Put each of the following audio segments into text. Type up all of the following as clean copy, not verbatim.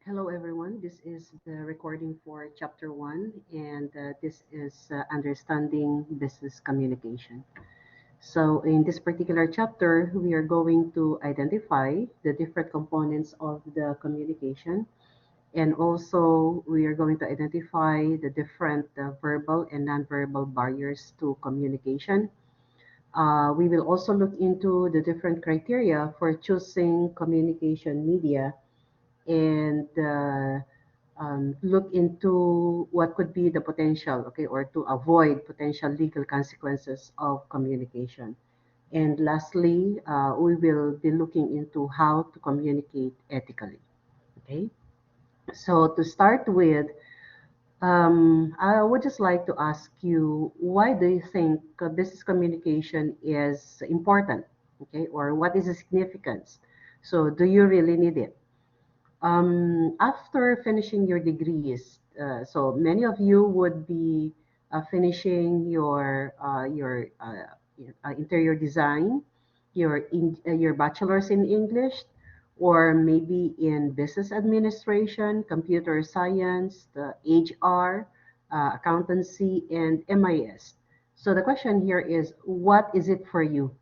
Hello, everyone. This is the recording for Chapter 1, and this is Understanding Business Communication. So, in this particular chapter, we are going to identify the different components of the communication, and also we are going to identify the different verbal and nonverbal barriers to communication. We will also look into the different criteria for choosing communication media and look into what could be the potential, okay, or to avoid potential legal consequences of communication. And lastly, we will be looking into how to communicate ethically. Okay. So to start with, I would just like to ask you, why do you think business communication is important? Okay, or what is the significance? So do you really need it? After finishing your degrees, so many of you would be finishing your interior design, your bachelor's in English, or maybe in business administration, computer science, the HR, accountancy, and MIS. So the question here is, what is it for you?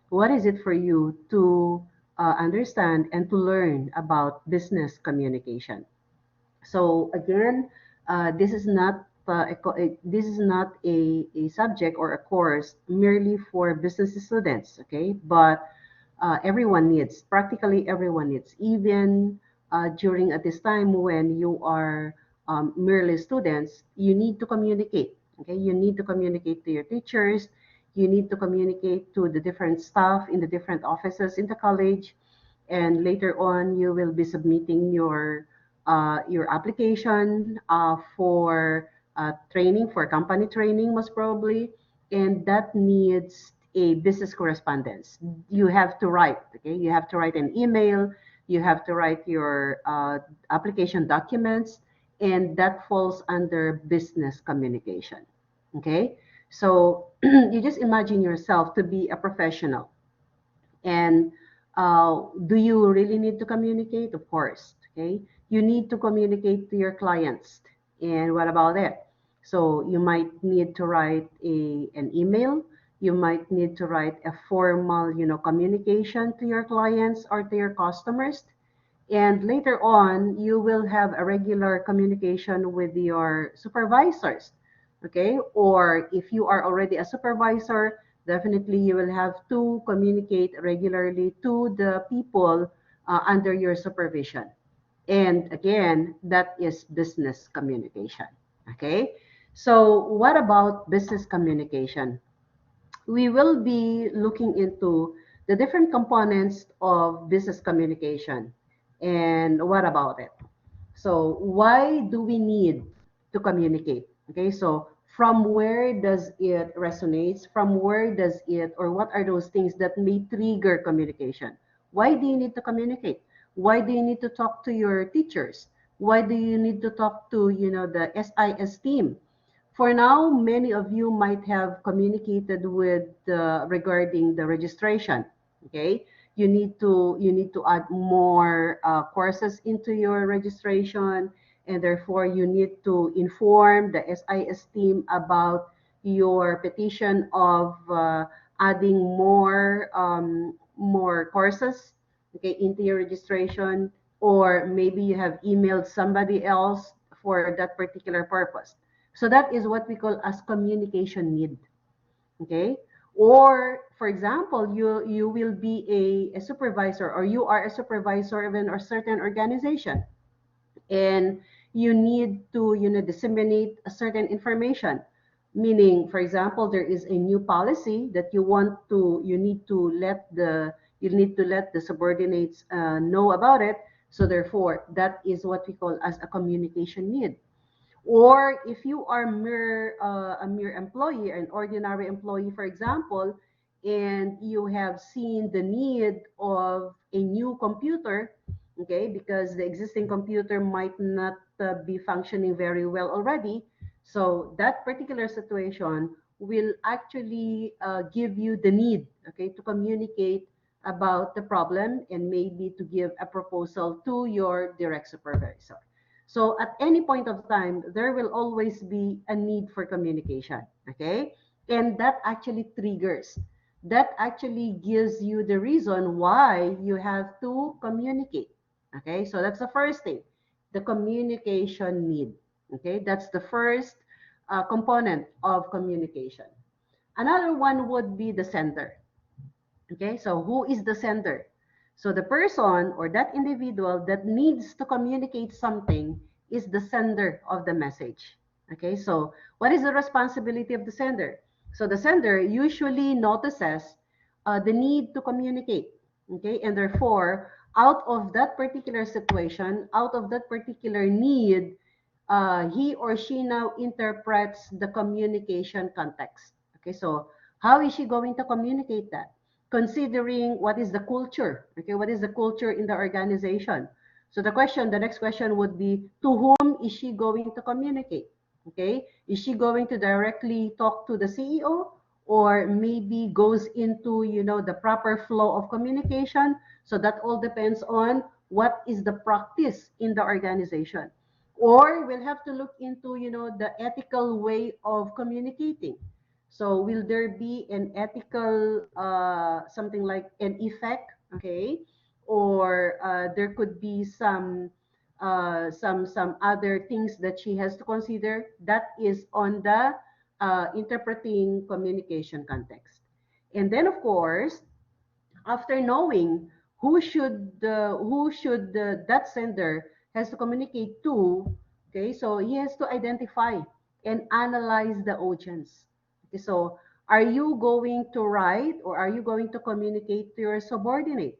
What is it for you to understand and to learn about business communication? So again, this is not a subject or a course merely for business students, okay? But everyone needs, practically everyone needs, even during at this time when you are merely students, you need to communicate. Okay, you need to communicate to your teachers. You need to communicate to the different staff in the different offices in the college, and later on you will be submitting your application for training, for company training, most probably, and that needs a business correspondence. You have to write, okay? You have to write an email, you have to write your application documents, and that falls under business communication, okay? So you just imagine yourself to be a professional, and do you really need to communicate? Of course, okay? You need to communicate to your clients. And what about it? So you might need to write an email. You might need to write a formal, communication to your clients or to your customers. And later on, you will have a regular communication with your supervisors, okay? Or if you are already a supervisor, definitely you will have to communicate regularly to the people under your supervision. And again, that is business communication, okay? So what about business communication? We will be looking into the different components of business communication. And what about it? So why do we need to communicate? Okay, so from where does it resonate? From where does it, or what are those things that may trigger communication? Why do you need to communicate? Why do you need to talk to your teachers? Why do you need to talk to, the SIS team? For now, many of you might have communicated with regarding the registration. Okay, you need to add more courses into your registration, and therefore you need to inform the SIS team about your petition of adding more courses, okay, into your registration, or maybe you have emailed somebody else for that particular purpose. So that is what we call as communication need. Okay. Or for example, you will be a supervisor, or you are a supervisor of a certain organization, and you need to disseminate a certain information, meaning, for example, there is a new policy that you need to let the subordinates know about it. So therefore that is what we call as a communication need. Or if you are a mere employee, an ordinary employee, for example, and you have seen the need of a new computer, okay, because the existing computer might not be functioning very well already. So that particular situation will actually give you the need, okay, to communicate about the problem and maybe to give a proposal to your direct supervisor. So at any point of time, there will always be a need for communication, okay? And that actually gives you the reason why you have to communicate, okay? So that's the first thing, the communication need, okay? That's the first component of communication. Another one would be the sender. Okay, so who is the sender? So the person or that individual that needs to communicate something is the sender of the message. Okay, so what is the responsibility of the sender? So the sender usually notices the need to communicate. Okay, and therefore, out of that particular situation, out of that particular need, he or she now interprets the communication context. Okay, so how is she going to communicate that? Considering what is the culture, okay, what is the culture in the organization. So the next question would be, to whom is she going to communicate? Okay, is she going to directly talk to the CEO, or maybe goes into, the proper flow of communication? So that all depends on what is the practice in the organization. Or we'll have to look into, the ethical way of communicating. So will there be an ethical, something like an effect, okay? Or there could be some other things that she has to consider. That is on the interpreting communication context. And then, of course, after knowing who should that sender has to communicate to, okay, so he has to identify and analyze the audience. Okay, so are you going to write, or are you going to communicate to your subordinate,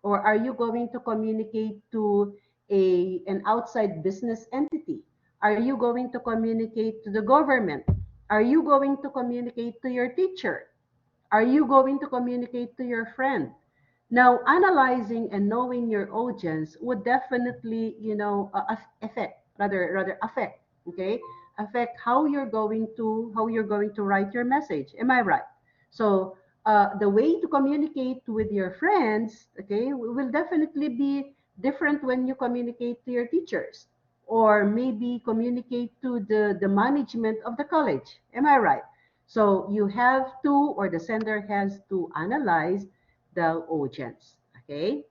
or are you going to communicate to an outside business entity? Are you going to communicate to the government? Are you going to communicate to your teacher? Are you going to communicate to your friend? Now, analyzing and knowing your audience would definitely, affect, okay, affect how you're going to write your message. Am I right? So, the way to communicate with your friends, okay, will definitely be different when you communicate to your teachers, or maybe communicate to the management of the college. Am I right? So you have to, or the sender has to analyze the audience. Okay.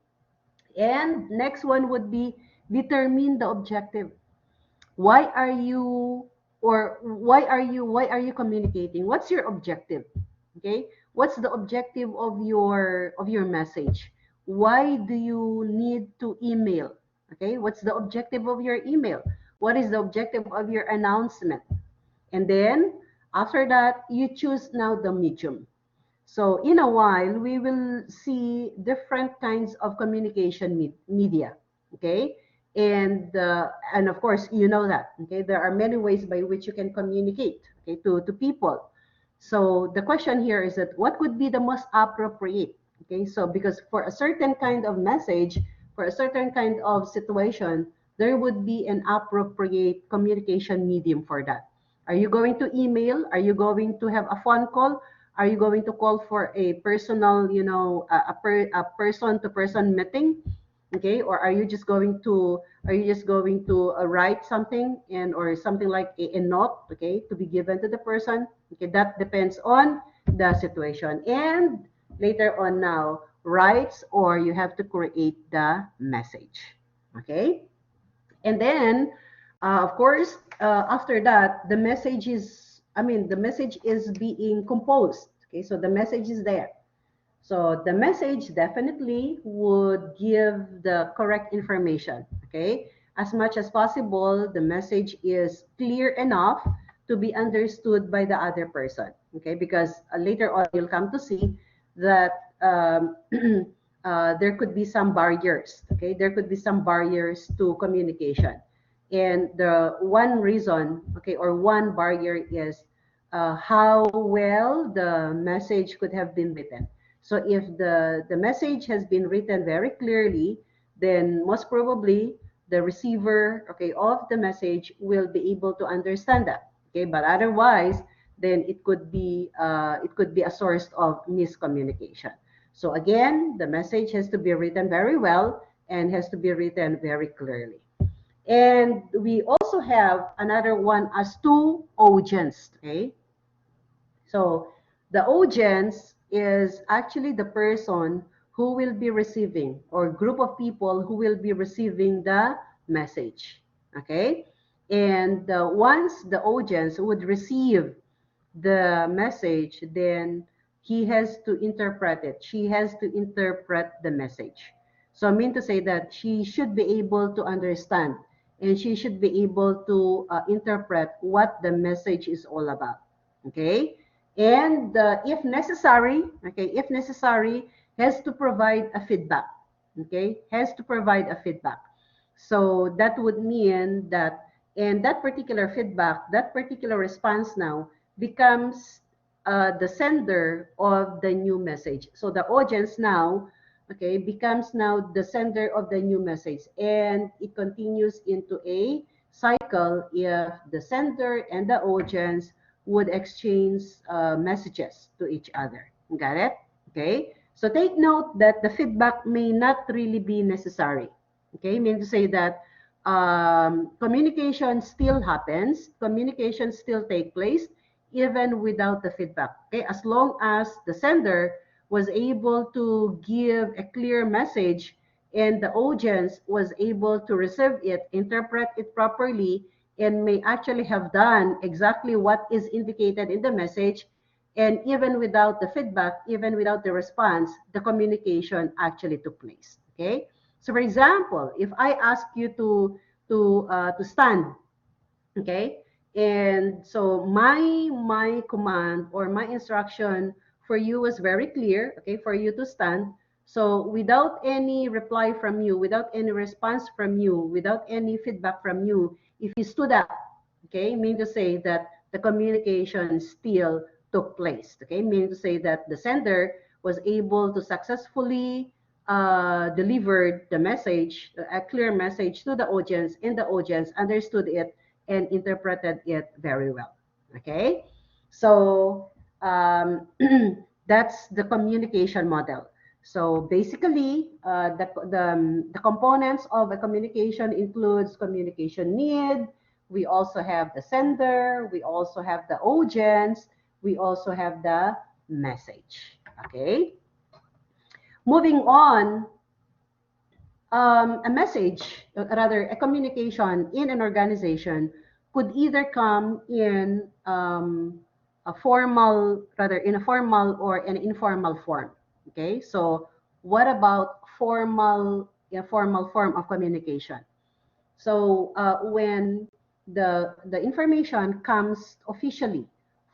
And next one would be determine the objective. Why are you, why are you communicating? What's your objective? Okay. What's the objective of your message? Why do you need to email? Okay. What's the objective of your email? What is the objective of your announcement? And then after that, you choose now the medium. So in a while, we will see different kinds of communication media, okay? And of course, you know that, okay? There are many ways by which you can communicate, okay, to people. So the question here is that what would be the most appropriate, okay? So because for a certain kind of message, for a certain kind of situation, there would be an appropriate communication medium for that. Are you going to email? Are you going to have a phone call? Are you going to call for a personal, a person-to-person meeting? Okay, or are you just going to write something, or something like a note, okay, to be given to the person? Okay, that depends on the situation. And later on now, writes, or you have to create the message. Okay, and then of course, after that, the message is being composed. Okay, so the message is there. So the message definitely would give the correct information. Okay, as much as possible, the message is clear enough to be understood by the other person. Okay, because later on you'll come to see that there could be some barriers. Okay, there could be some barriers to communication, and the one reason, okay, or one barrier is how well the message could have been written. So if the message has been written very clearly, then most probably the receiver, okay, of the message will be able to understand that. Okay, but otherwise, then it could be a source of miscommunication. So again, the message has to be written very well and has to be written very clearly. And we also have another one as two audience, okay? So the audience is actually the person who will be receiving, or group of people who will be receiving the message, okay? And once the audience would receive the message, then he has to interpret it. She has to interpret the message. So I mean to say that she should be able to understand, and she should be able to interpret what the message is all about. Okay? And if necessary, okay, if necessary, has to provide a feedback. Okay? Has to provide a feedback. So that would mean that, and that particular feedback, that particular response now becomes the sender of the new message. So the audience now, okay, becomes now the sender of the new message, and it continues into a cycle if the sender and the audience would exchange messages to each other. Got it? Okay. So take note that the feedback may not really be necessary. Okay, mean to say that communication still happens, communication still take place even without the feedback. Okay, as long as the sender was able to give a clear message and the audience was able to receive it, interpret it properly, and may actually have done exactly what is indicated in the message, and even without the feedback, even without the response, the communication actually took place. Okay. So, for example, if I ask you to stand, okay, and so my command or my instruction for you was very clear, okay, for you to stand. So, without any reply from you, without any response from you, without any feedback from you, if you stood up, okay, mean to say that the communication still took place, okay, meaning to say that the sender was able to successfully deliver the message, a clear message to the audience, and the audience understood it and interpreted it very well. Okay, so that's the communication model. So basically, the components of a communication includes communication need. We also have the sender. We also have the audience. We also have the message. Okay. Moving on, a message, rather a communication in an organization could either come in a formal, rather in a formal or an informal form. Okay, so what about formal, a formal form of communication? So when the information comes officially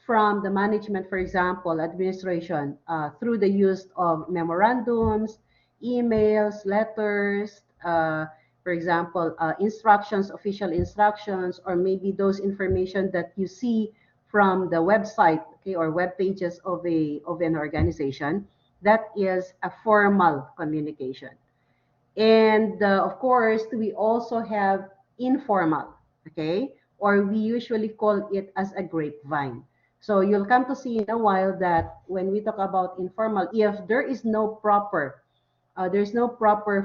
from the management, for example, administration, through the use of memorandums, emails, letters, for example, instructions, official instructions, or maybe those information that you see from the website, okay, or web pages of an organization, that is a formal communication. And of course, we also have informal, okay? Or we usually call it as a grapevine. So you'll come to see in a while that when we talk about informal, if there's no proper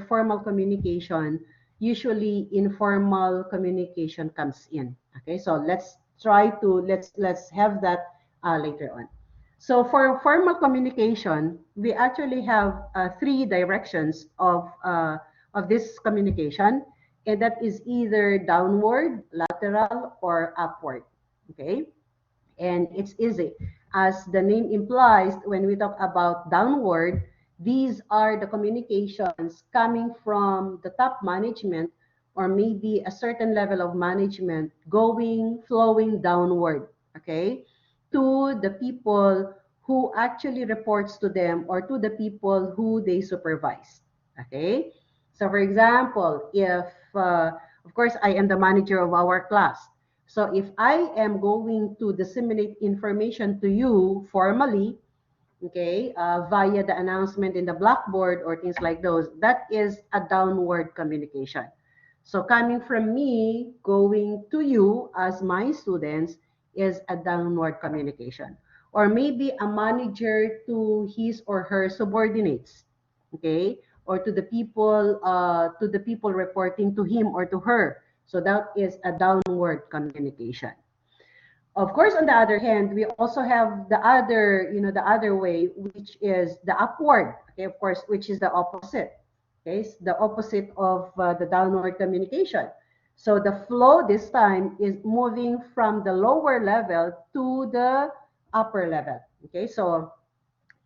formal communication, usually informal communication comes in. Okay, so let's have that later on. So for formal communication, we actually have three directions of this communication, and that is either downward, lateral, or upward. Okay, and it's easy. As the name implies, when we talk about downward, these are the communications coming from the top management or maybe a certain level of management flowing downward, okay, to the people who actually reports to them or to the people who they supervise, okay? So for example, if, of course, I am the manager of our class, so if I am going to disseminate information to you formally, okay, via the announcement in the blackboard or things like those, that is a downward communication. So coming from me, going to you as my students is a downward communication. or maybe a manager to his or her subordinates, okay, or to the people reporting to him or to her. So that is a downward communication. Of course, on the other hand, we also have the other, the other way, which is the upward, okay, of course, which is the opposite, okay, the opposite of the downward communication. So the flow this time is moving from the lower level to the upper level, okay. So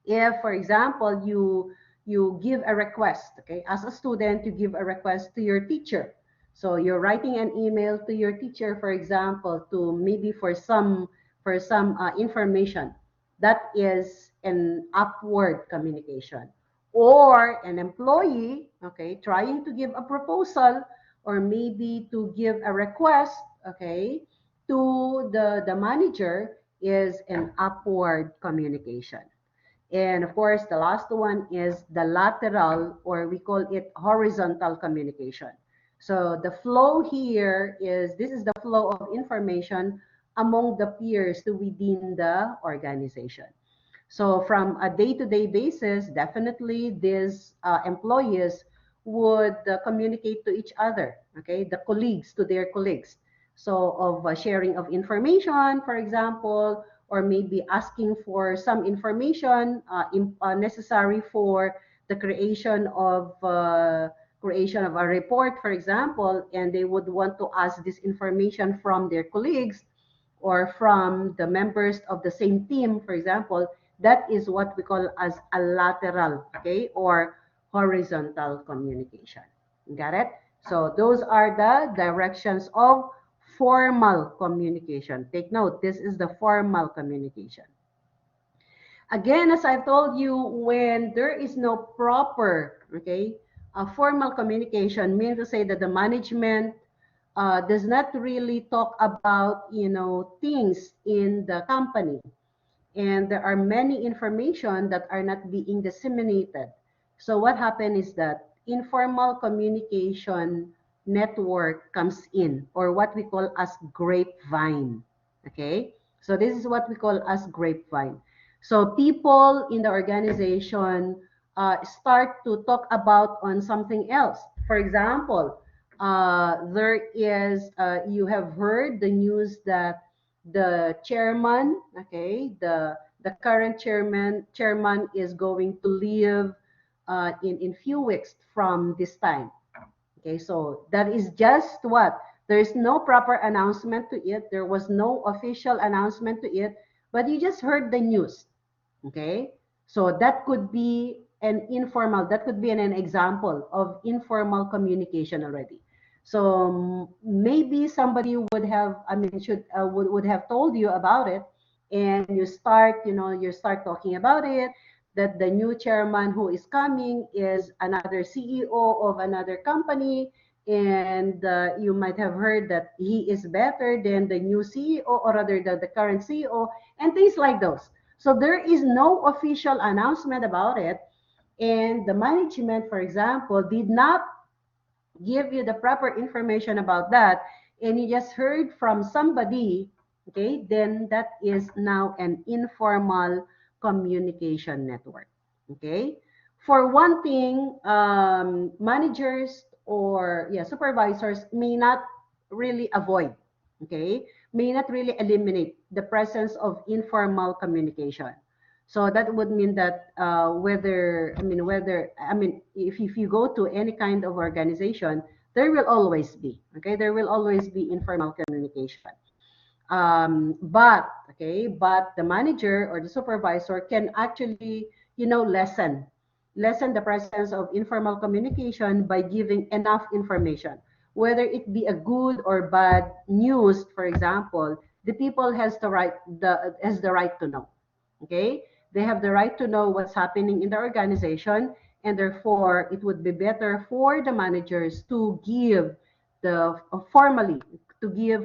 if, for example, you give a request, okay, as a student, you give a request to your teacher. So you're writing an email to your teacher, for example, to maybe for some information. That is an upward communication. Or an employee, okay, trying to give a proposal or maybe to give a request, okay, to the manager, is an upward communication. And of course, the last one is the lateral, or we call it horizontal communication. So the flow here is, this is the flow of information among the peers within the organization. So from a day-to-day basis, definitely these employees would communicate to each other, okay, the colleagues to their colleagues. So of sharing of information, for example, or maybe asking for some information necessary for the creation of a report, for example, and they would want to ask this information from their colleagues or from the members of the same team, for example. That is what we call as a lateral, okay, or horizontal communication. Got it? So those are the directions of formal communication. Take note, this is the formal communication. Again, as I've told you, when there is no proper, okay, formal communication, means to say that the management does not really talk about, things in the company, and there are many information that are not being disseminated. So what happened is that informal communication network comes in, or what we call as grapevine. Okay, so this is what we call as grapevine. So people in the organization start to talk about on something else. For example, there is you have heard the news that the chairman, okay, the current chairman is going to leave in few weeks from this time. Okay, so that is just what, there is no proper announcement to it. There was no official announcement to it, but you just heard the news. Okay, so that could be that could be an example of informal communication already. So maybe somebody would have, I mean, would have told you about it, and you start talking about it, that the new chairman who is coming is another CEO of another company, and you might have heard that he is better than the new CEO, or rather the current CEO, and things like those. So there is no official announcement about it, and the management, for example, did not give you the proper information about that, and you just heard from somebody, okay, then that is now an informal communication network. Okay. For one thing, managers or supervisors may not really avoid, okay, may not really eliminate the presence of informal communication. So that would mean that if you go to any kind of organization, there will always be, okay, there will always be informal communication. But the manager or the supervisor can actually, lessen the presence of informal communication by giving enough information, whether it be a good or bad news. For example, the people has the right to know. Okay, they have the right to know what's happening in the organization, and therefore it would be better for the managers to give the formally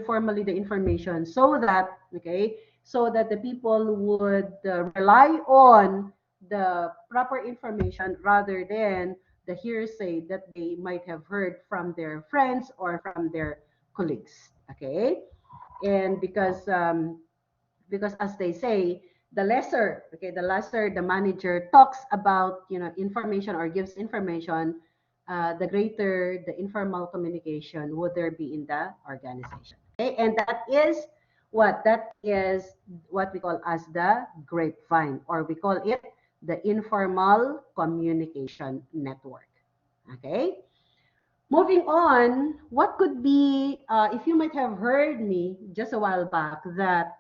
formally the information, so that, okay, so that the people would rely on the proper information rather than the hearsay that they might have heard from their friends or from their colleagues. Okay, and because as they say, the lesser, okay, the lesser the manager talks about, information or gives information, the greater the informal communication would there be in the organization. Okay, and that is what we call as the grapevine, or we call it the informal communication network. Okay. Moving on, what could be, if you might have heard me just a while back, that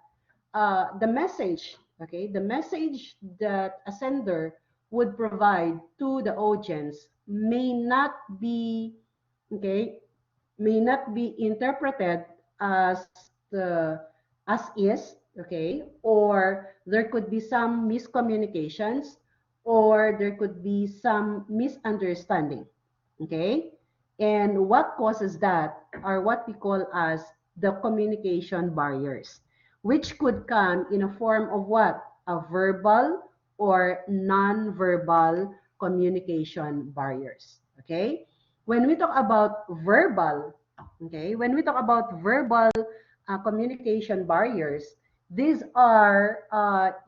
the message, okay, the message that a sender would provide to the audience may not be, okay, may not be interpreted as the as is, okay, or there could be some miscommunications, or there could be some misunderstanding, okay. And what causes that are what we call as the communication barriers, which could come in a form of what? A verbal or non-verbal communication barriers. Okay? When we talk about verbal, okay, when we talk about verbal communication barriers, these are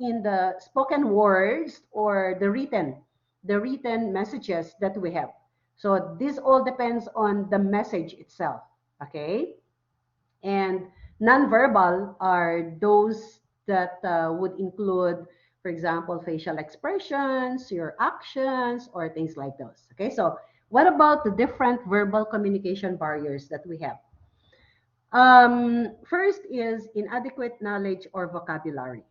in the spoken words or the written messages that we have. So this all depends on the message itself. Okay? And nonverbal are those that would include, for example, facial expressions, your actions, or things like those. Okay, so what about the different verbal communication barriers that we have? First is inadequate knowledge or vocabulary.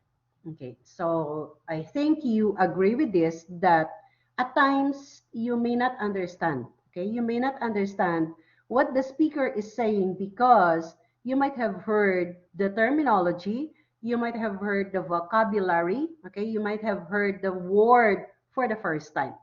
Okay, so I think you agree with this, that at times you may not understand. Okay, you may not understand what the speaker is saying because you might have heard the terminology, you might have heard the vocabulary, okay, you might have heard the word for the first time.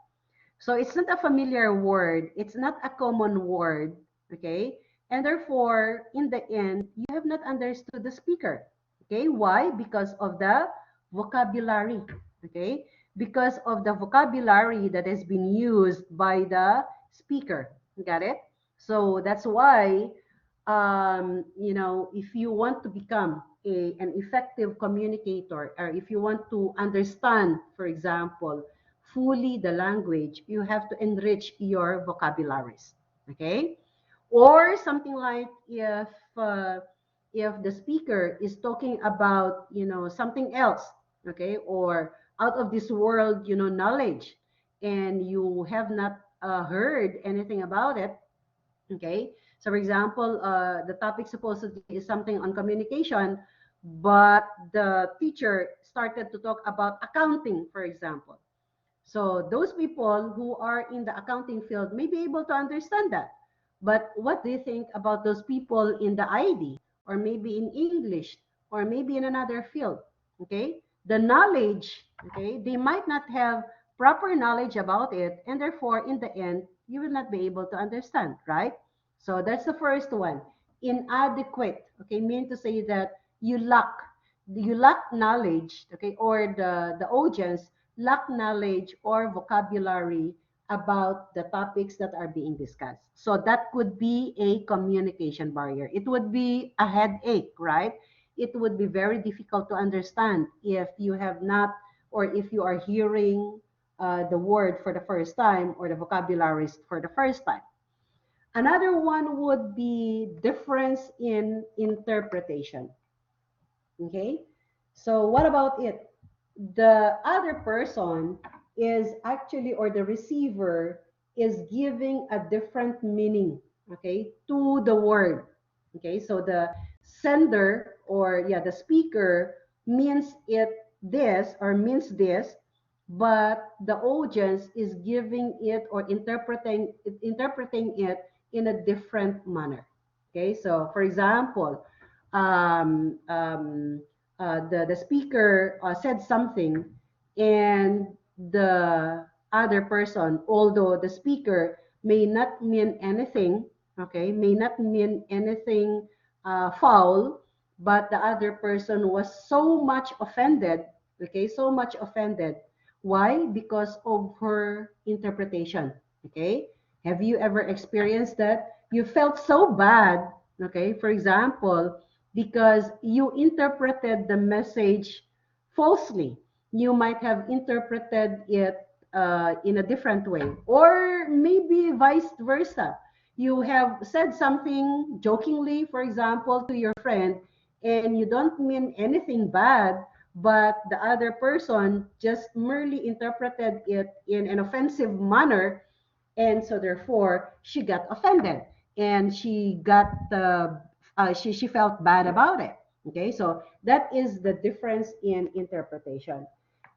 So it's not a familiar word, it's not a common word, okay? And therefore, in the end, you have not understood the speaker. Okay? Why? Because of the vocabulary. Okay? Because of the vocabulary that has been used by the speaker. Got it? So that's why, if you want to become an effective communicator, or if you want to understand, for example, fully the language, you have to enrich your vocabularies. Okay? Or something like, if the speaker is talking about, something else, okay, or out of this world, knowledge, and you have not heard anything about it. Okay, so for example, the topic supposedly is something on communication, but the teacher started to talk about accounting, for example. So those people who are in the accounting field may be able to understand that. But what do you think about those people in the ID, or maybe in English, or maybe in another field? Okay? The knowledge, okay, they might not have proper knowledge about it, and therefore, in the end, you will not be able to understand, right? So that's the first one. Inadequate, okay, mean to say that you lack knowledge, okay, or the audience lack knowledge or vocabulary about the topics that are being discussed. So that could be a communication barrier. It would be a headache, right? It would be very difficult to understand if you have not, or if you are hearing the word for the first time, or the vocabularies for the first time. Another one would be difference in interpretation. Okay? So what about it? The other person is actually, or the receiver is giving a different meaning, okay, to the word. Okay? So the sender, or yeah, the speaker means it this, or means this, but the audience is giving it, or interpreting it in a different manner. Okay? So for example, um, um, the speaker said something, and the other person, although the speaker may not mean anything, okay, may not mean anything foul, but the other person was so much offended, okay, so much offended. Why? Because of her interpretation. Okay, have you ever experienced that? You felt so bad, okay, for example, because you interpreted the message falsely. You might have interpreted it in a different way, or maybe vice versa. You have said something jokingly, for example, to your friend, and you don't mean anything bad, but the other person just merely interpreted it in an offensive manner, and so therefore she got offended, and she felt bad about it. Okay, so that is the difference in interpretation.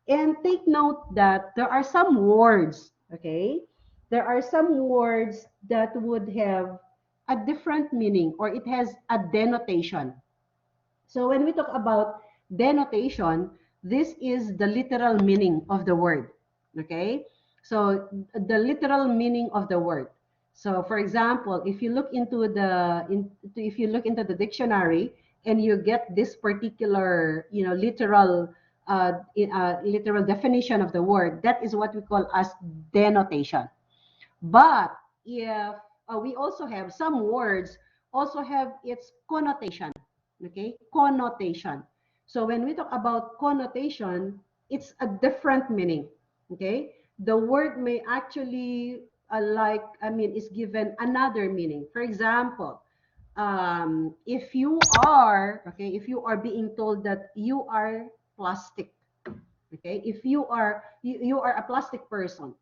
And take note that there are some words, okay, there are some words that would have a different meaning, or it has a denotation. So when we talk about denotation, this is the literal meaning of the word. Okay? So the literal meaning of the word. So for example, if you look into the dictionary and you get this particular, literal definition of the word, that is what we call as denotation. But if we also have some words also have its connotation, okay? Connotation. So when we talk about connotation, it's a different meaning, okay? The word may actually is given another meaning. For example, if you are being told that you are plastic, okay? If you are a plastic person,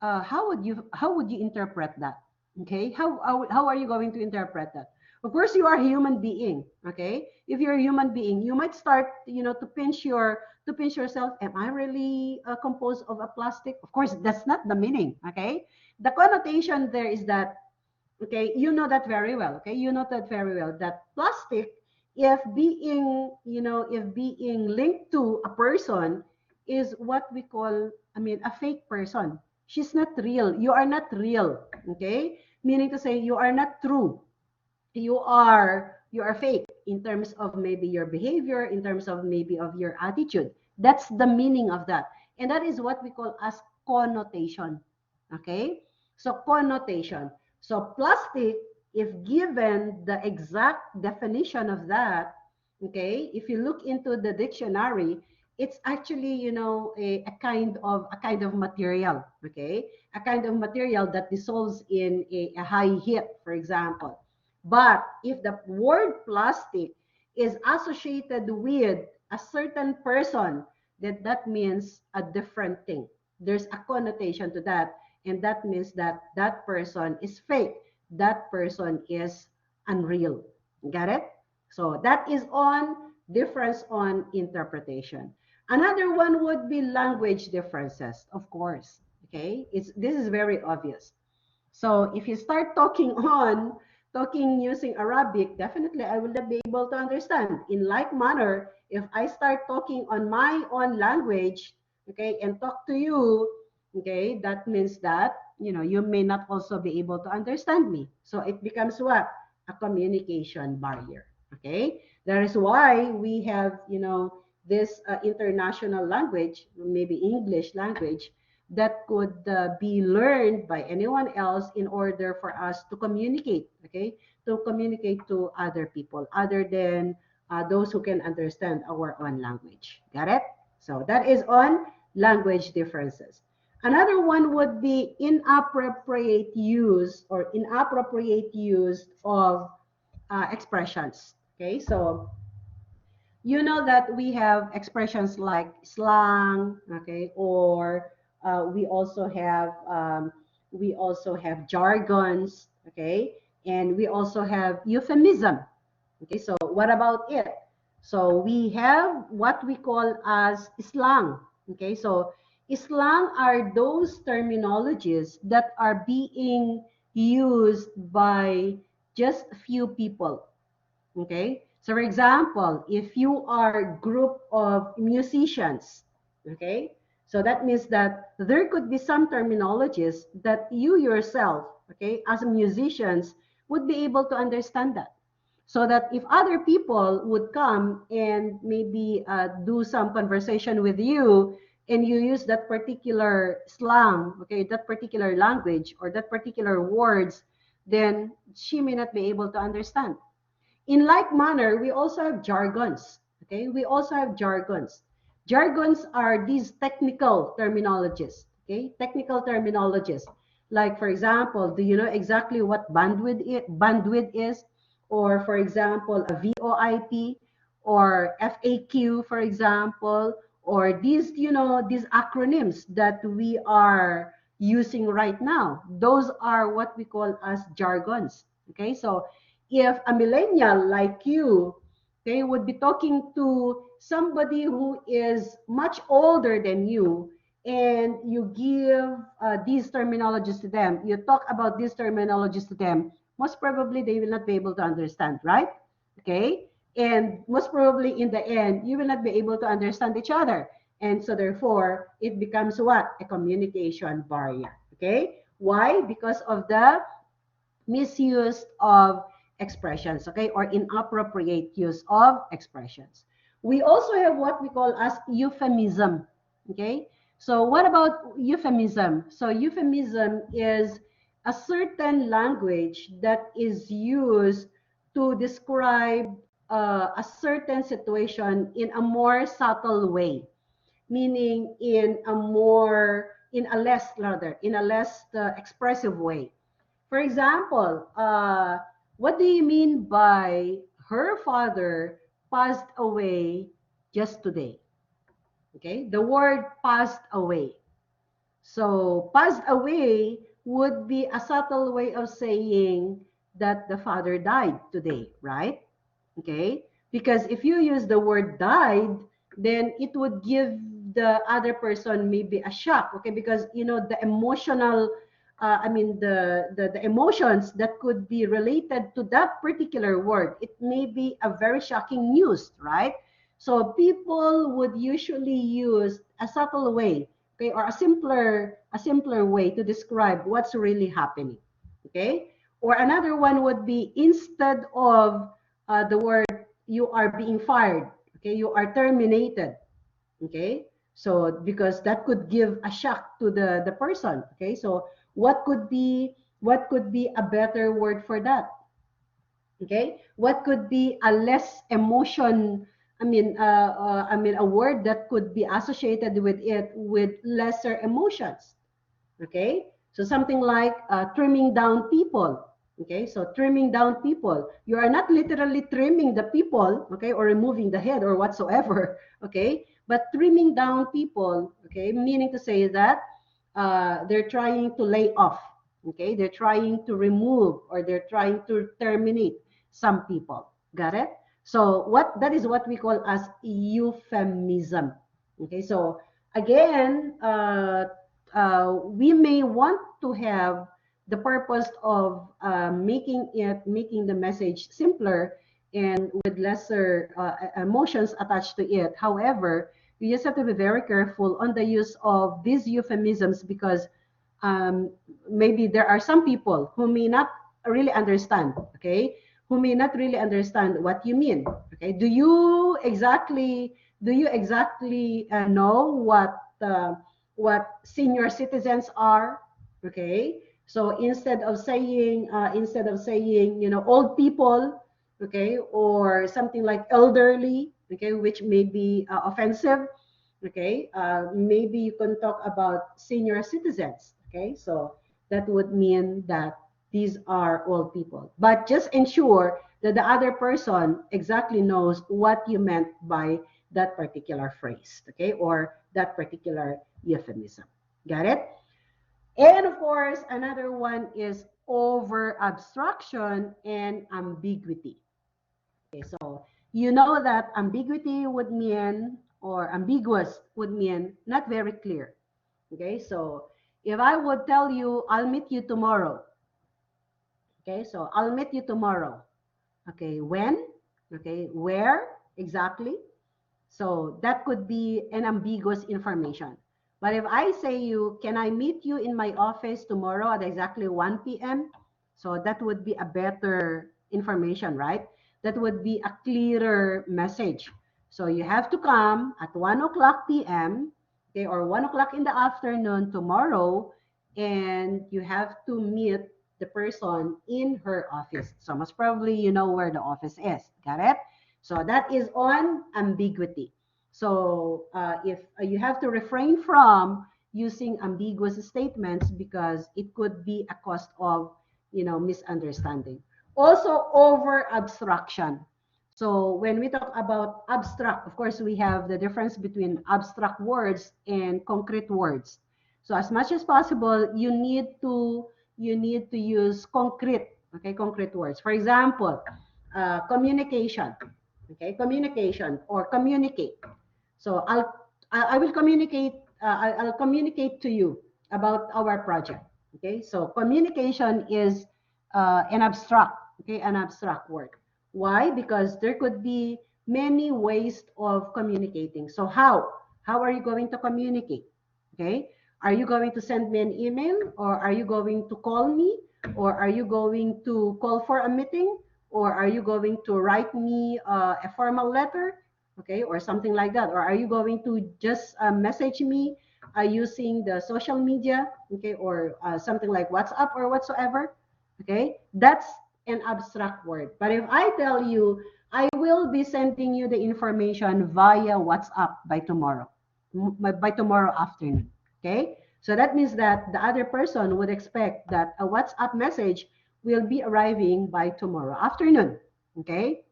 how would you interpret that? Okay, how are you going to interpret that? Of course, you are a human being. Okay, if you're a human being, you might start, to pinch yourself. Am I really composed of a plastic? Of course, that's not the meaning. Okay, the connotation there is that, okay, you know that very well. Okay, you know that very well, that plastic, if being linked to a person, is what we call, a fake person. She's not real. You are not real. Okay, meaning to say you are not true. You are fake in terms of maybe your behavior, in terms of maybe of your attitude. That's the meaning of that, and that is what we call as connotation. Okay, so connotation. So plastic, if given the exact definition of that, okay, if you look into the dictionary, it's actually, a kind of material. Okay, a kind of material that dissolves in a high heat, for example. But if the word plastic is associated with a certain person, then that means a different thing. There's a connotation to that, and that means that that person is fake. That person is unreal. Got it? So that is on difference on interpretation. Another one would be language differences, of course. Okay, this is very obvious. So if you start talking using Arabic, definitely I will not be able to understand. In like manner, if I start talking on my own language, okay, and talk to you, okay, that means that, you may not also be able to understand me. So it becomes what? A communication barrier. Okay? That is why we have, this international language, maybe English language, that could be learned by anyone else in order for us to communicate, okay, to communicate to other people other than those who can understand our own language. Got it? So that is on language differences. Another one would be inappropriate use or inappropriate use of expressions. Okay, so you know that we have expressions like slang, okay, or we also have jargons, okay, and we also have euphemism. Okay, so what about it? So we have what we call as slang. Okay, so slang are those terminologies that are being used by just a few people. Okay, so for example, if you are a group of musicians, okay, so that means that there could be some terminologies that you yourself, okay, as musicians, would be able to understand that. So that if other people would come and maybe do some conversation with you, and you use that particular slang, okay, that particular language or that particular words, then she may not be able to understand. In like manner, we also have jargons. Okay, we also have jargons. Jargons are these technical terminologies, okay? Technical terminologies. Like, for example, do you know exactly what bandwidth is? Or, for example, a VoIP or FAQ, for example, or these, these acronyms that we are using right now. Those are what we call as jargons, okay? So if a millennial like you, okay, would be talking to somebody who is much older than you, and you give these terminologies to them, you talk about these terminologies to them, most probably they will not be able to understand, right? Okay, and most probably in the end you will not be able to understand each other, and so therefore it becomes what? A communication barrier. Okay, why? Because of the misuse of expressions, okay, or inappropriate use of expressions. We also have what we call as euphemism, okay? So what about euphemism? So euphemism is a certain language that is used to describe a certain situation in a more subtle way, meaning in a less, expressive way. For example, what do you mean by her father passed away just today? Okay, the word passed away. So, passed away would be a subtle way of saying that the father died today, right? Okay, because if you use the word died, then it would give the other person maybe a shock, okay, because the emotional the emotions that could be related to that particular word, it may be a very shocking news, right? So people would usually use a subtle way, okay, or a simpler way to describe what's really happening, okay. Or another one would be, instead of the word you are being fired, okay, you are terminated, okay. So because that could give a shock to the person, okay. So what could be a better word for that? Okay, what could be a less emotion, a word that could be associated with it with lesser emotions? Okay, so something like trimming down people. Okay, so trimming down people, you are not literally trimming the people, okay, or removing the head or whatsoever. Okay, but trimming down people, okay, meaning to say that they're trying to lay off, okay, they're trying to remove, or they're trying to terminate some people. Got it? So what that is what we call as euphemism. Okay, so again, we may want to have the purpose of making the message simpler and with lesser emotions attached to it. However, you just have to be very careful on the use of these euphemisms, because um, maybe there are some people who may not really understand, okay, who may not really understand what you mean. Okay, do you exactly know what senior citizens are? Okay, so instead of saying old people, okay, or something like elderly, okay, which may be offensive, okay, maybe you can talk about senior citizens, okay. So that would mean that these are old people, but just ensure that the other person exactly knows what you meant by that particular phrase, okay, or that particular euphemism. Got it? And of course, another one is over abstraction and ambiguity. Okay, so you know that ambiguity would mean, or ambiguous would mean not very clear. Okay, so if I would tell you, I'll meet you tomorrow. Okay, so I'll meet you tomorrow. Okay, when? Okay, where exactly? So that could be an ambiguous information. But if I say you, can I meet you in my office tomorrow at exactly 1 p.m.? So that would be a better information, right? That would be a clearer message. So you have to come at 1 o'clock p.m., okay, or 1 o'clock in the afternoon tomorrow, and you have to meet the person in her office. So most probably you know where the office is. Got it? So that is on ambiguity. So if you have to refrain from using ambiguous statements because it could be a cause of, misunderstanding. Also, over abstraction. So when we talk about abstract, of course, we have the difference between abstract words and concrete words. So as much as possible, you need to use concrete, okay, concrete words. For example, communication, okay, communication or communicate. So I will communicate. I'll communicate to you about our project. Okay. So communication is an abstract. Okay, an abstract word. Why? Because there could be many ways of communicating. So how are you going to communicate? Okay. Are you going to send me an email, or are you going to call me, or are you going to call for a meeting, or are you going to write me a formal letter? Okay, or something like that, or are you going to just message me using the social media, okay, or something like WhatsApp or whatsoever? Okay, that's an abstract word. But if I tell you I will be sending you the information via WhatsApp by tomorrow, by tomorrow afternoon, okay, so that means that the other person would expect that a WhatsApp message will be arriving by tomorrow afternoon. Okay,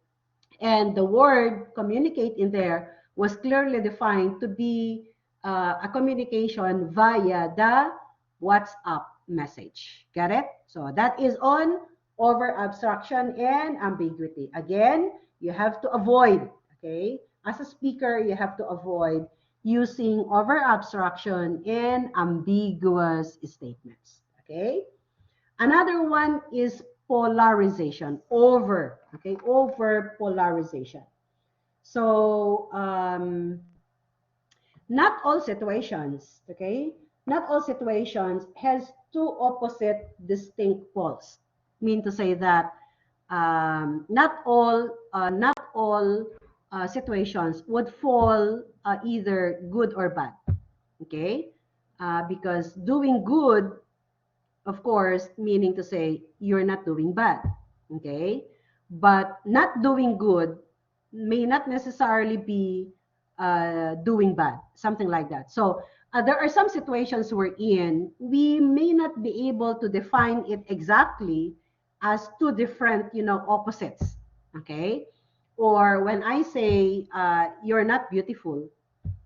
and the word communicate in there was clearly defined to be a communication via the WhatsApp message. Get it? So that is on over abstraction and ambiguity. Again, you have to avoid, okay? As a speaker, you have to avoid using over abstraction and ambiguous statements, okay? Another one is polarization, over polarization. So not all situations, okay, not all situations has two opposite distinct poles. Mean to say that not all situations would fall either good or bad, okay, because doing good, of course, meaning to say you're not doing bad, okay? But not doing good may not necessarily be doing bad, something like that. So there are some situations we're in, we may not be able to define it exactly as two different, opposites, okay? Or when I say you're not beautiful,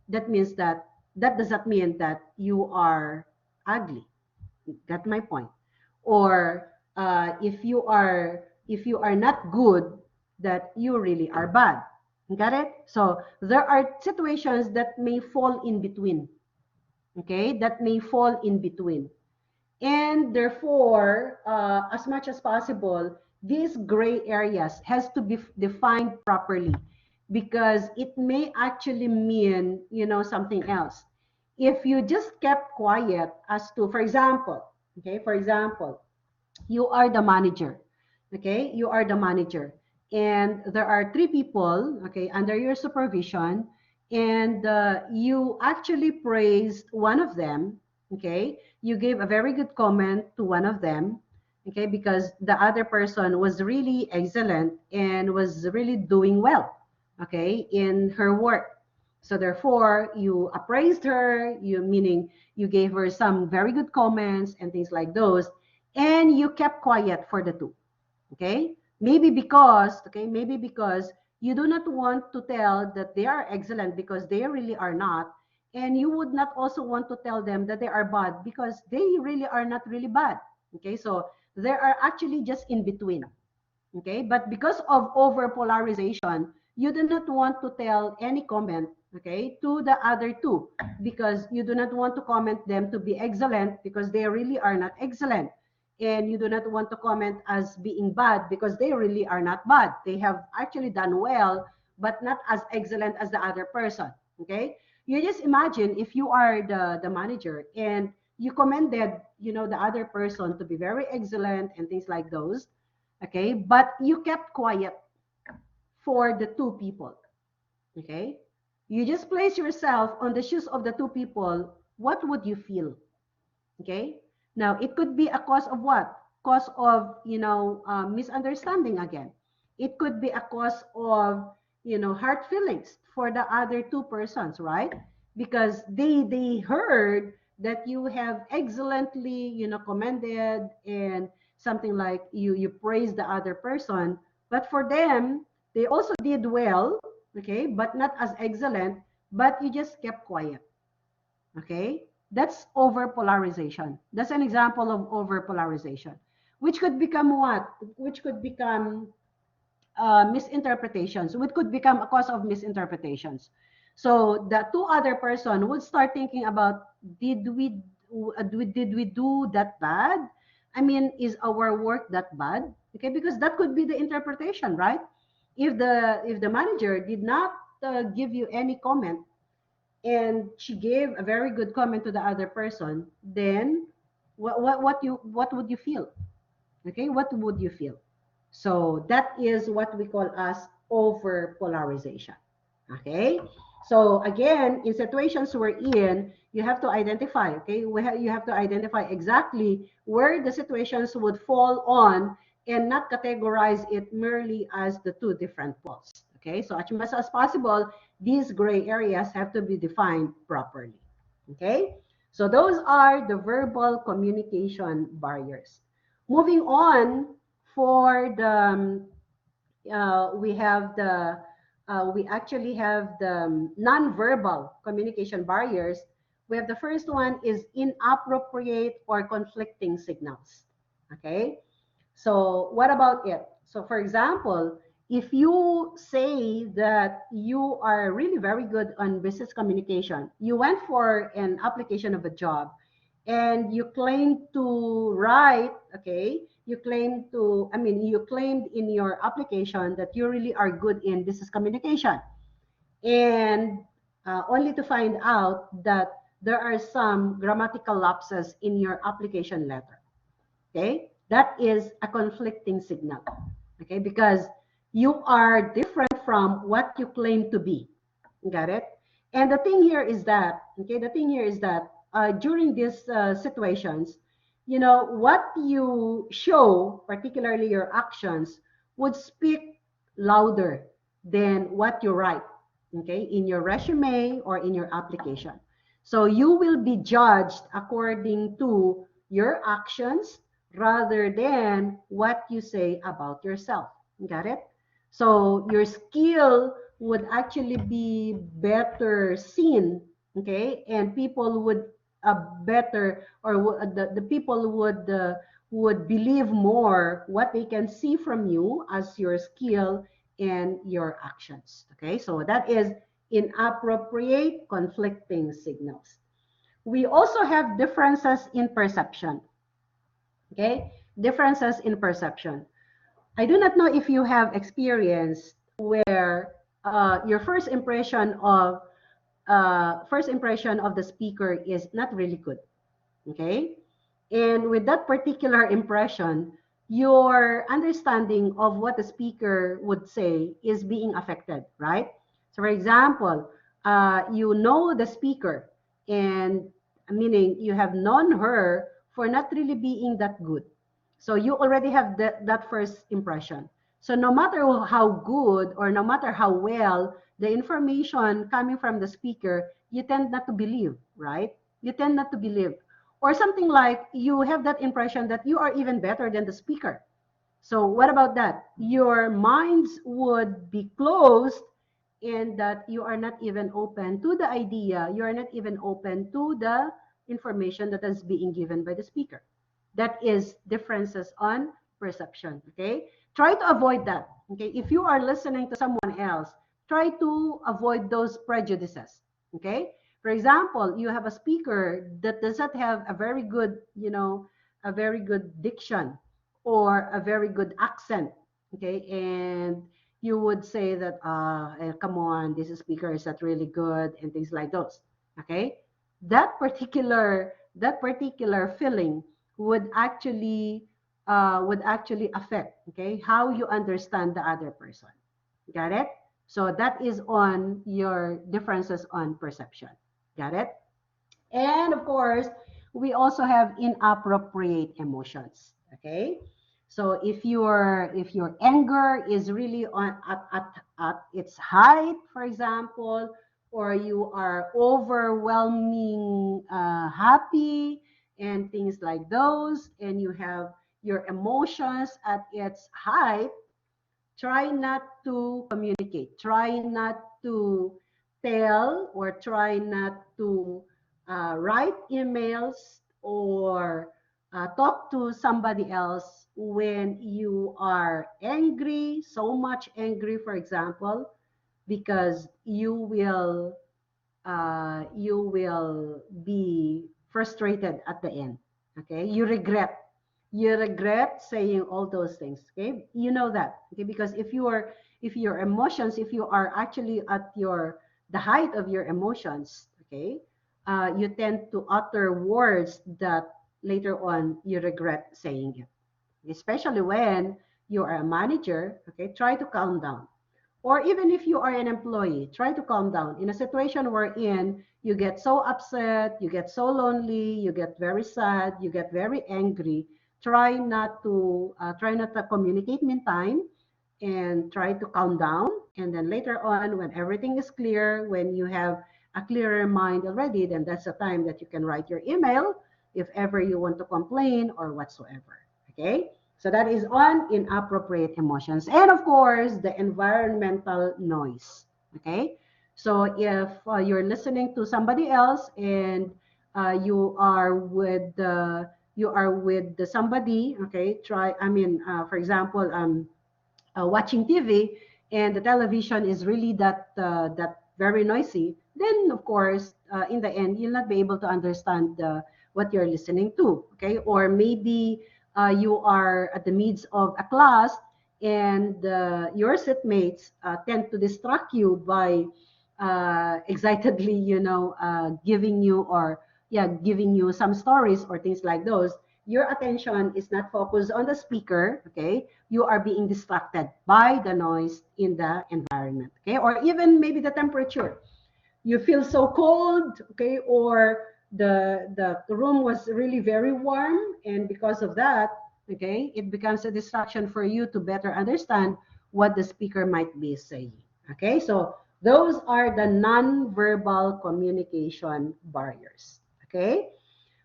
that does not mean that you are ugly. Got my point? Or if you are not good, that you really are bad. Got it? So there are situations that may fall in between. Okay, that may fall in between, and therefore, as much as possible, these gray areas has to be defined properly, because it may actually mean, something else. If you just kept quiet as to, for example, okay, for example, you are the manager, okay, you are the manager, and there are three people, okay, under your supervision, and you actually praised one of them, okay, you gave a very good comment to one of them, okay, because the other person was really excellent and was really doing well, okay, in her work. So therefore, you appraised her, you meaning you gave her some very good comments and things like those, and you kept quiet for the two. Okay, maybe because you do not want to tell that they are excellent, because they really are not, and you would not also want to tell them that they are bad because they really are not really bad. Okay, so they are actually just in between. Okay, but because of over polarization, you do not want to tell any comment, okay, to the other two, because you do not want to comment them to be excellent because they really are not excellent, and you do not want to comment as being bad because they really are not bad, they have actually done well but not as excellent as the other person. Okay, you just imagine if you are the manager and you commended, the other person to be very excellent and things like those. Okay, but you kept quiet for the two people. Okay, you just place yourself on the shoes of the two people. What would you feel? Okay, now it could be a cause of what? Cause of, misunderstanding again. It could be a cause of, hurt feelings for the other two persons, right? Because they heard that you have excellently, commended, and something like you praise the other person, but for them, they also did well, okay, but not as excellent, but you just kept quiet, okay? That's overpolarization. That's an example of overpolarization, which could become what? Which could become misinterpretations, which could become a cause of misinterpretations. So the two other person would start thinking about, did we do that bad? I mean, is our work that bad? Okay, because that could be the interpretation, right? If the manager did not give you any comment, and she gave a very good comment to the other person, then what would you feel? Okay, what would you feel? So that is what we call as over polarization. Okay, so again, in situations we're in, you have to identify, okay, you have to identify exactly where the situations would fall on, and not categorize it merely as the two different poles. Okay, so as much as possible, these gray areas have to be defined properly. Okay, so those are the verbal communication barriers. Moving on, for the we have the we actually have the nonverbal communication barriers. We have the first one is inappropriate or conflicting signals. Okay, so what about it? So for example, if you say that you are really very good on business communication, you went for an application of a job, and you claim to write, okay, you claimed in your application that you really are good in business communication, and only to find out that there are some grammatical lapses in your application letter. Okay, that is a conflicting signal. Okay, because you are different from what you claim to be. Got it? And the thing here is that, okay, the thing here is that during these situations, what you show, particularly your actions, would speak louder than what you write, okay, in your resume or in your application. So you will be judged according to your actions rather than what you say about yourself. Got it? So your skill would actually be better seen, okay, and people would better, or the people would believe more what they can see from you as your skill and your actions. Okay, so that is inappropriate conflicting signals. We also have differences in perception. Okay, differences in perception. I do not know if you have experienced where your first impression of the speaker is not really good. Okay, and with that particular impression, your understanding of what the speaker would say is being affected, right? So, for example, you know the speaker, and meaning you have known her for not really being that good. So you already have that first impression. So no matter how good or no matter how well the information coming from the speaker, you tend not to believe, right? You tend not to believe. Or something like you have that impression that you are even better than the speaker. So what about that? Your minds would be closed, and that you are not even open to the idea, you are not even open to the information that is being given by the speaker. That is differences on perception, okay? Try to avoid that, okay? If you are listening to someone else, try to avoid those prejudices, okay? For example, you have a speaker that does not have a very good, a very good diction or a very good accent, okay? And you would say that, come on, this speaker is not really good, and things like those, okay? That particular feeling would actually affect, okay, how you understand the other person. Got it? So that is on your differences on perception. Got it? And of course, we also have inappropriate emotions. Okay? So if your anger is really at its height, for example, or you are overwhelming happy and things like those, and you have your emotions at its height, try not to communicate. Try not to tell, or try not to write emails, or talk to somebody else when you are angry, so much angry, for example, because you will be frustrated at the end. Okay, you regret saying all those things. Okay, you know that. Okay, because if your emotions, if you are actually at the height of your emotions, okay, you tend to utter words that later on you regret saying it, especially when you are a manager. Okay, try to calm down. Or even if you are an employee, try to calm down. In a situation wherein you get so upset, you get so lonely, you get very sad, you get very angry, try not to communicate meantime, and try to calm down. And then later on, when everything is clear, when you have a clearer mind already, then that's the time that you can write your email if ever you want to complain or whatsoever. Okay? So that is on inappropriate emotions. And of course, the environmental noise. Okay? So if you're listening to somebody else, and you are with somebody, okay? For example, watching TV, and the television is really that very noisy, then of course, in the end, you'll not be able to understand what you're listening to. Okay, or maybe you are at the midst of a class, and your seatmates tend to distract you by excitedly, giving you, or yeah, giving you some stories or things like those. Your attention is not focused on the speaker. Okay, you are being distracted by the noise in the environment. Okay, or even maybe the temperature, you feel so cold. Okay, or the room was really very warm, and because of that, okay, it becomes a distraction for you to better understand what the speaker might be saying. Okay, so those are the non-verbal communication barriers. Okay,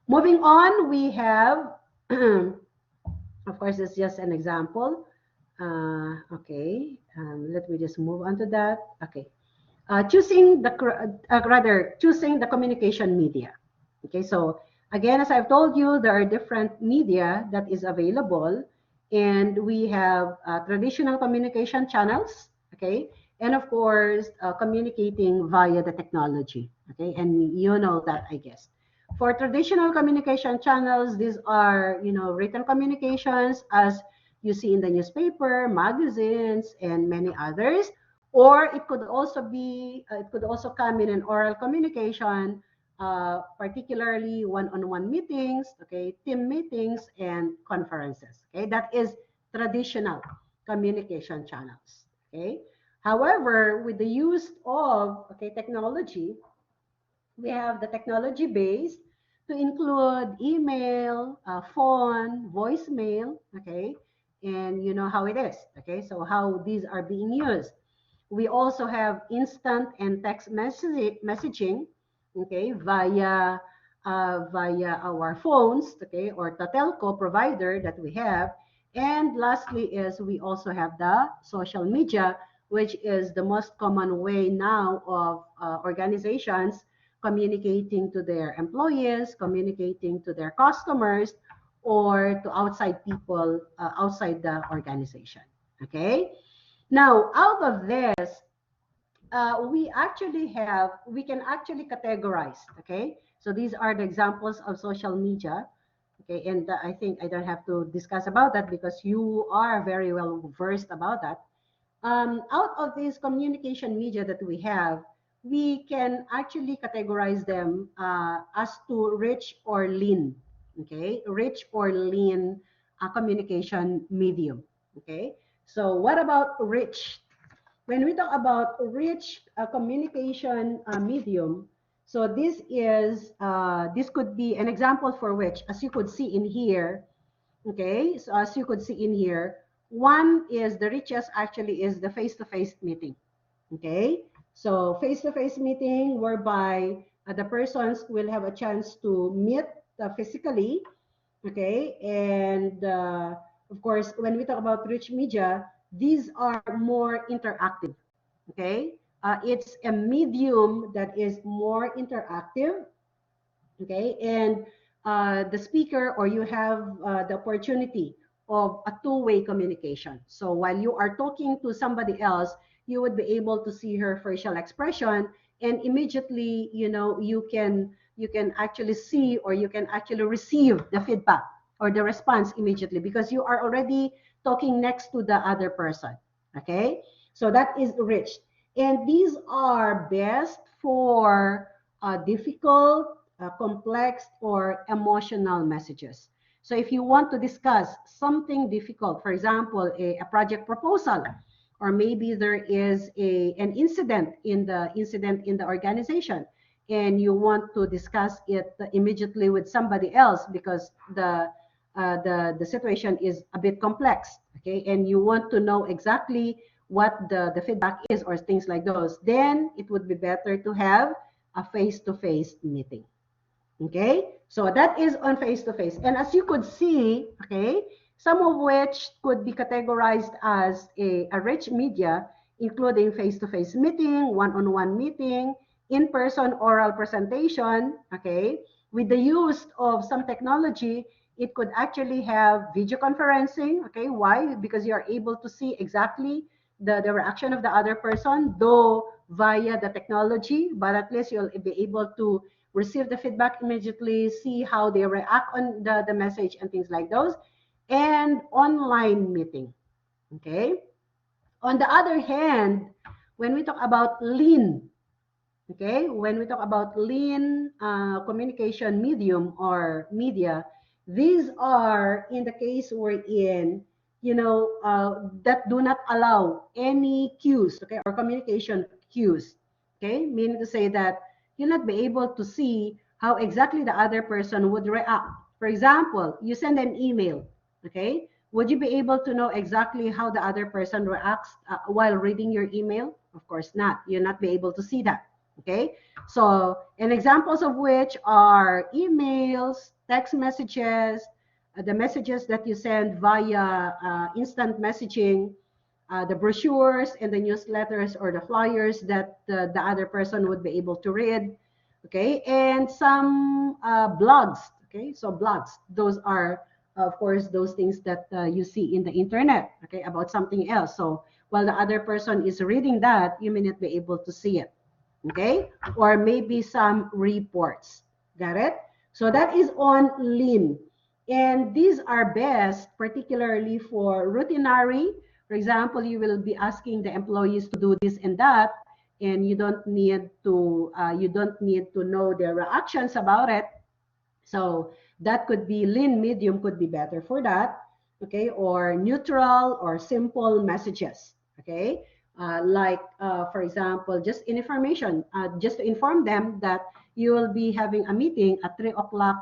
moving on, we have of course, it's just an example. Okay, let me just move on to that. Okay, choosing the communication media. Okay, so again, as I've told you, there are different media that is available, and we have traditional communication channels. Okay, and of course, communicating via the technology. Okay, and you know that, I guess. For traditional communication channels, these are, written communications, as you see in the newspaper, magazines, and many others. Or it could also come in an oral communication, particularly one-on-one meetings, okay, team meetings, and conferences. Okay, that is traditional communication channels. Okay, however, with the use of, okay, technology, we have the technology base to include email, phone, voicemail. Okay, and you know how it is. Okay, so how these are being used. We also have instant and text messaging, okay, via our phones, okay, or the telco provider that we have. And lastly is we also have the social media, which is the most common way now of organizations communicating to their employees, communicating to their customers, or to outside people outside the organization. Okay. Now, out of this, we can actually categorize. Okay, so these are the examples of social media. Okay, and I think I don't have to discuss about that because you are very well versed about that. Out of this communication media that we have, we can actually categorize them as to rich or lean. Okay, rich or lean communication medium. Okay, so what about rich? When we talk about rich communication medium, so this could be an example for which, as you could see in here, Okay, so as you could see in here, one is the richest actually is the face-to-face meeting. Okay, so face-to-face meeting whereby the persons will have a chance to meet physically. Okay, and of course, when we talk about rich media, these are more interactive. Okay, it's a medium that is more interactive. Okay, and the speaker or you have the opportunity of a two-way communication. So while you are talking to somebody else, you would be able to see her facial expression, and immediately, you can actually see or you can actually receive the feedback or the response immediately because you are already talking next to the other person. Okay, so that is rich, and these are best for difficult, complex, or emotional messages. So if you want to discuss something difficult, for example, a project proposal, or maybe there is an incident in the organization, and you want to discuss it immediately with somebody else because the situation is a bit complex, okay, and you want to know exactly what the feedback is or things like those, then it would be better to have a face-to-face meeting. Okay, so that is on face-to-face. And as you could see, okay, some of which could be categorized as a rich media, including face-to-face meeting, one-on-one meeting, in-person oral presentation, okay. With the use of some technology, it could actually have video conferencing, okay. Why? Because you are able to see exactly the reaction of the other person, though via the technology, but at least you'll be able to receive the feedback immediately, see how they react on the message and things like those, and online meeting. Okay. On the other hand, when we talk about lean, okay, when we talk about lean communication medium or media, these are in the case we're in, that do not allow any cues, okay, or communication cues, okay, meaning to say that you'll not be able to see how exactly the other person would react. For example, you send an email, okay, would you be able to know exactly how the other person reacts while reading your email? Of course not. You'll not be able to see that. Okay, so and examples of which are emails, text messages, the messages that you send via instant messaging, the brochures and the newsletters or the flyers that the other person would be able to read. Okay, and some blogs. Okay, so blogs, those are of course those things that you see in the internet, okay, about something else. So while the other person is reading that, you may not be able to see it. Okay, or maybe some reports. Got it? So that is on lean, and these are best particularly for routinary. For example, you will be asking the employees to do this and that, and you don't need to know their reactions about it. So that could be lean medium could be better for that, okay, or neutral or simple messages, okay. For example, just information, just to inform them that you will be having a meeting at 3 o'clock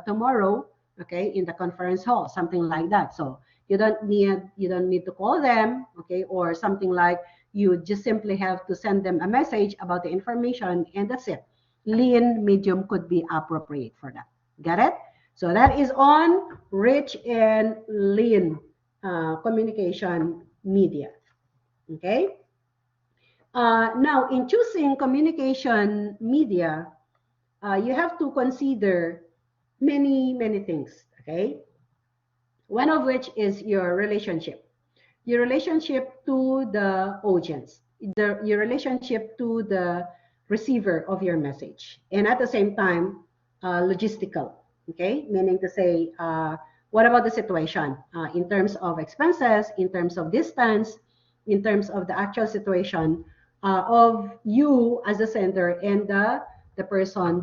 tomorrow, okay, in the conference hall, something like that. So you don't need to call them, okay, or something like you just simply have to send them a message about the information, and that's it. Lean medium could be appropriate for that. Got it? So that is on rich and lean communication media. Okay. Now, in choosing communication media, you have to consider many, many things. Okay. One of which is your relationship to the audience, your relationship to the receiver of your message, and at the same time, logistical. Okay, meaning to say, what about the situation in terms of expenses, in terms of distance, in terms of the actual situation of you as the sender and the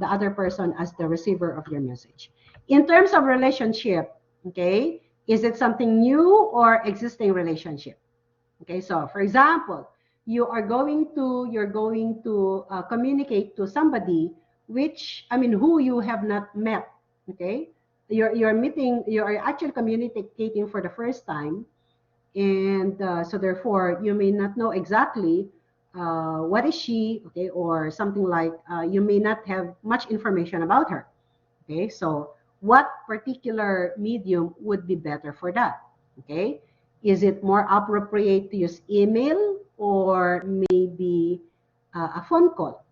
other person as the receiver of your message. In terms of relationship, okay, is it something new or existing relationship? Okay, so for example, you're going to communicate to somebody who you have not met. Okay, you're meeting, you're actually communicating for the first time, and so therefore you may not know exactly what is she, okay, or something like you may not have much information about her. Okay, so what particular medium would be better for that? Okay, is it more appropriate to use email or maybe a phone call?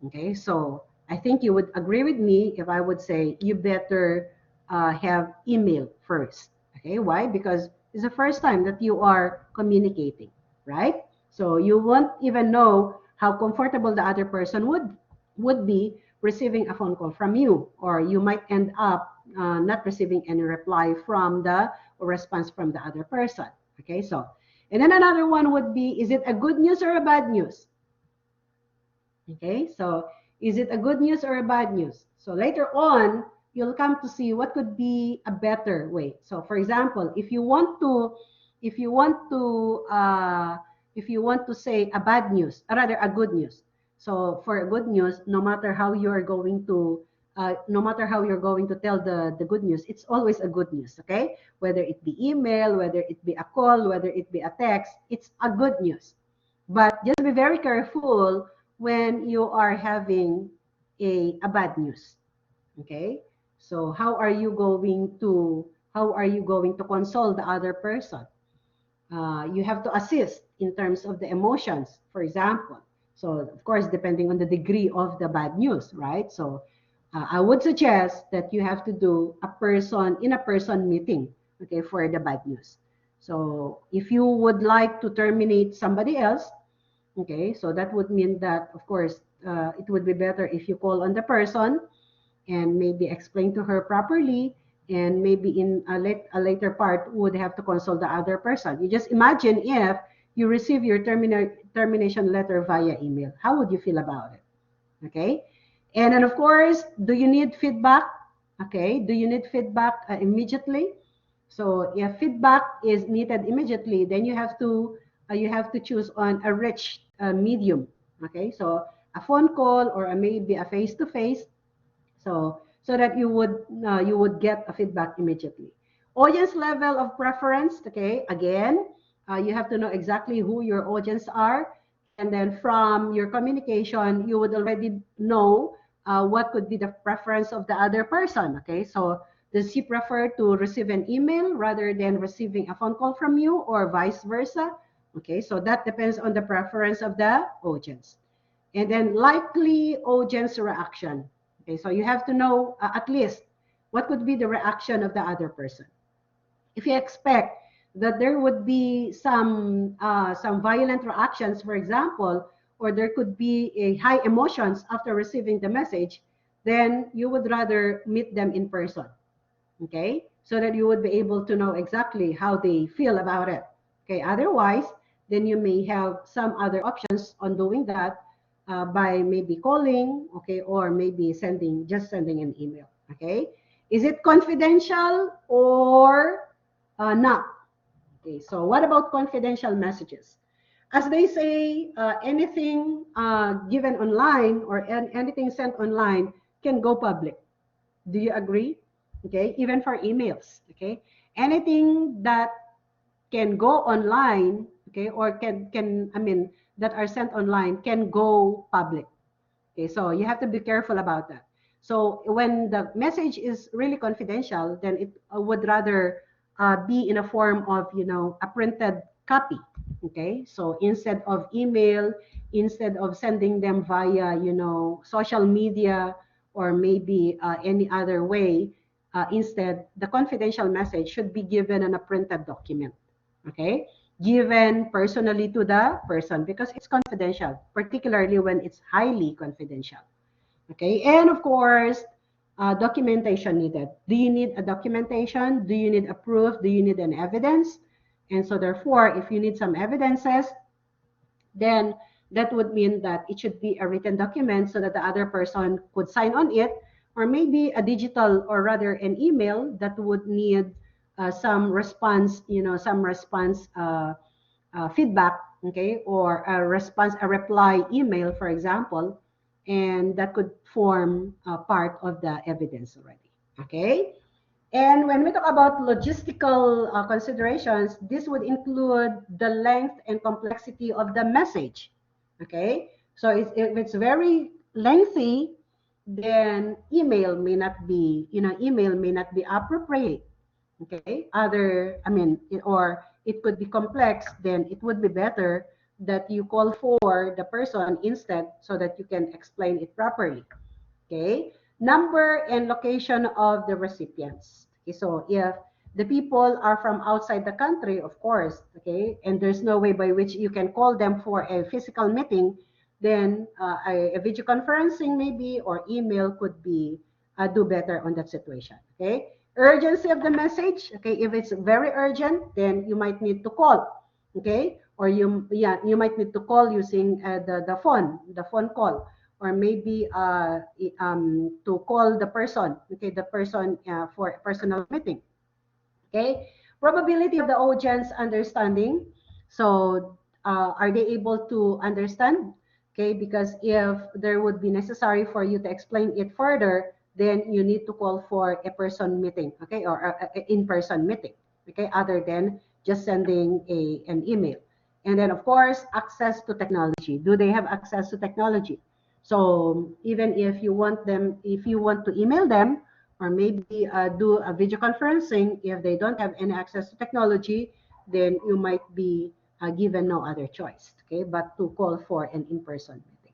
Okay, so I think you would agree with me if I would say you better have email first. Okay, why? Because it's the first time that you are communicating, right? So you won't even know how comfortable the other person would be receiving a phone call from you, or you might end up not receiving any reply from the or response from the other person. Okay, so and then another one would be: is it a good news or a bad news? Okay, so is it a good news or a bad news? So later on, you'll come to see what could be a better way. So for example, if you want to, if you want to say a bad news, or rather a good news. So for a good news, no matter how you're going to, no matter how you're going to tell the good news, it's always a good news, okay? Whether it be email, whether it be a call, whether it be a text, it's a good news. But just be very careful when you are having a bad news. Okay? So how are you going to console the other person? You have to assist in terms of the emotions, for example. So of course, depending on the degree of the bad news, right? So I would suggest that you have to do a person meeting, okay, for the bad news. So if you would like to terminate somebody else, okay, so that would mean that, of course, it would be better if you call on the person and maybe explain to her properly, and maybe in a later part would have to consult the other person. You just imagine if you receive your termination letter via email. How would you feel about it? Okay. And then, of course, do you need feedback? Okay. Do you need feedback immediately? So if feedback is needed immediately, then you have to choose on a rich medium. Okay, so a phone call or maybe a face-to-face, so that you would get a feedback immediately. Audience level of preference. Okay, again, you have to know exactly who your audience are, and then from your communication, you would already know what could be the preference of the other person. Okay, so does he prefer to receive an email rather than receiving a phone call from you, or vice versa? Okay, so that depends on the preference of the audience. And then likely audience reaction. Okay, so you have to know at least what could be the reaction of the other person. If you expect that there would be some violent reactions, for example, or there could be a high emotions after receiving the message, then you would rather meet them in person, okay, so that you would be able to know exactly how they feel about it. Okay, otherwise, then you may have some other options on doing that by maybe calling, okay, or maybe sending an email. Okay, is it confidential or not? Okay, so what about confidential messages? As they say, anything given online or anything sent online can go public. Do you agree? Okay, even for emails. Okay, anything that can go online, okay, or can I mean that are sent online can go public. Okay, so you have to be careful about that. So when the message is really confidential, then it would rather be in a form of, a printed copy. Okay, so instead of email, instead of sending them via, social media or maybe any other way, instead the confidential message should be given in a printed document. Okay, given personally to the person because it's confidential, particularly when it's highly confidential. Okay, and of course, documentation needed. Do you need a documentation? Do you need a proof? Do you need an evidence? And so therefore, if you need some evidences, then that would mean that it should be a written document so that the other person could sign on it, or maybe a digital, or rather an email that would need some response, feedback, okay, or a reply email, for example, and that could form part of the evidence already. Okay. And when we talk about logistical considerations, this would include the length and complexity of the message. Okay, so if it's very lengthy, then email may not be appropriate. Okay, or it could be complex, then it would be better that you call for the person instead so that you can explain it properly. Okay, number and location of the recipients. Okay, so if the people are from outside the country, of course, okay, and there's no way by which you can call them for a physical meeting, then a video conferencing maybe or email could be do better on that situation. Okay, urgency of the message. Okay, if it's very urgent, then you might need to call. Okay, or you might need to call using the phone call, or maybe to call the person, okay, the person for a personal meeting. Okay, probability of the audience understanding. So are they able to understand? Okay, because if there would be necessary for you to explain it further, then you need to call for a person meeting, okay, or a in-person meeting, okay, other than just sending an email. And then of course, access to technology. Do they have access to technology? So even if you want to email them, or maybe do a video conferencing, if they don't have any access to technology, then you might be given no other choice, okay, but to call for an in-person meeting.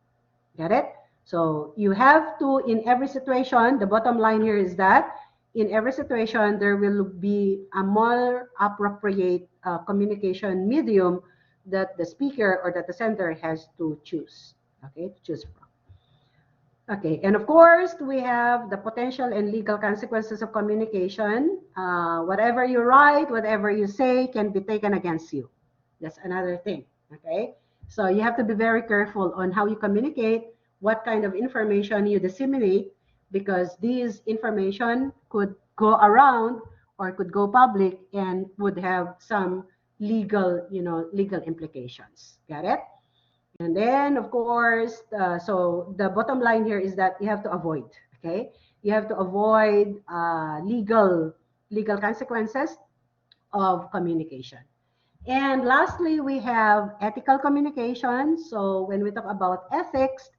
Got it? So you have to, in every situation, the bottom line here is that in every situation, there will be a more appropriate communication medium that the speaker or that the sender has to choose, okay, to choose from. Okay, and of course, we have the potential and legal consequences of communication. Whatever you write, whatever you say can be taken against you. That's another thing, okay? So you have to be very careful on how you communicate, what kind of information you disseminate, because these information could go around or could go public and would have some legal implications. Got it? And then, of course, so the bottom line here is that you have to avoid, okay? You have to avoid legal consequences of communication. And lastly, we have ethical communication. So when we talk about ethics,